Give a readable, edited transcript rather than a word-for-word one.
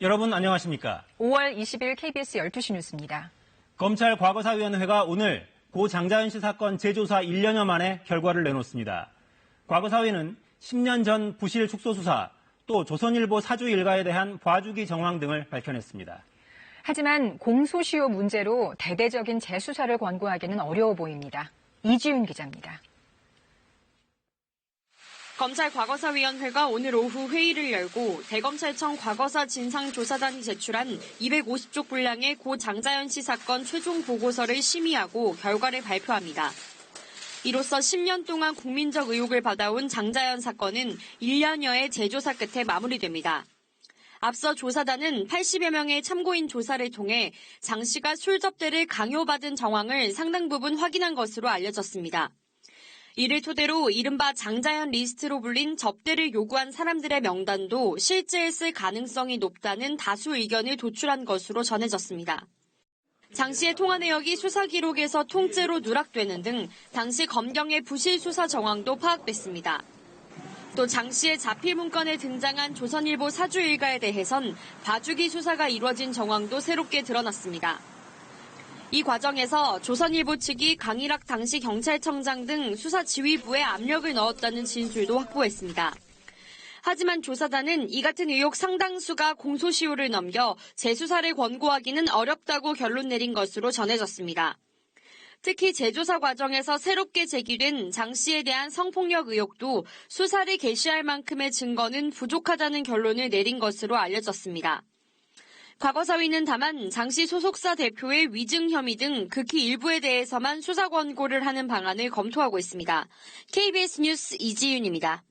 여러분 안녕하십니까? 5월 20일 KBS 12시 뉴스입니다. 검찰 과거사위원회가 오늘 고 장자연 씨 사건 재조사 1년여 만에 결과를 내놓습니다. 과거사위는 10년 전 부실 축소 수사, 또 조선일보 사주 일가에 대한 봐주기 정황 등을 밝혀냈습니다. 하지만 공소시효 문제로 대대적인 재수사를 권고하기는 어려워 보입니다. 이지윤 기자입니다. 검찰 과거사위원회가 오늘 오후 회의를 열고 대검찰청 과거사 진상조사단이 제출한 250쪽 분량의 고 장자연 씨 사건 최종 보고서를 심의하고 결과를 발표합니다. 이로써 10년 동안 국민적 의혹을 받아온 장자연 사건은 1년여의 재조사 끝에 마무리됩니다. 앞서 조사단은 80여 명의 참고인 조사를 통해 장 씨가 술 접대를 강요받은 정황을 상당 부분 확인한 것으로 알려졌습니다. 이를 토대로 이른바 장자연 리스트로 불린 접대를 요구한 사람들의 명단도 실제했을 가능성이 높다는 다수 의견을 도출한 것으로 전해졌습니다. 장 씨의 통화 내역이 수사 기록에서 통째로 누락되는 등 당시 검경의 부실 수사 정황도 파악됐습니다. 또 장 씨의 자필 문건에 등장한 조선일보 사주 일가에 대해선 봐주기 수사가 이루어진 정황도 새롭게 드러났습니다. 이 과정에서 조선일보 측이 강일학 당시 경찰청장 등 수사 지휘부에 압력을 넣었다는 진술도 확보했습니다. 하지만 조사단은 이 같은 의혹 상당수가 공소시효를 넘겨 재수사를 권고하기는 어렵다고 결론 내린 것으로 전해졌습니다. 특히 재조사 과정에서 새롭게 제기된 장 씨에 대한 성폭력 의혹도 수사를 개시할 만큼의 증거는 부족하다는 결론을 내린 것으로 알려졌습니다. 과거사위는 다만 장 씨 소속사 대표의 위증 혐의 등 극히 일부에 대해서만 수사 권고를 하는 방안을 검토하고 있습니다. KBS 뉴스 이지윤입니다.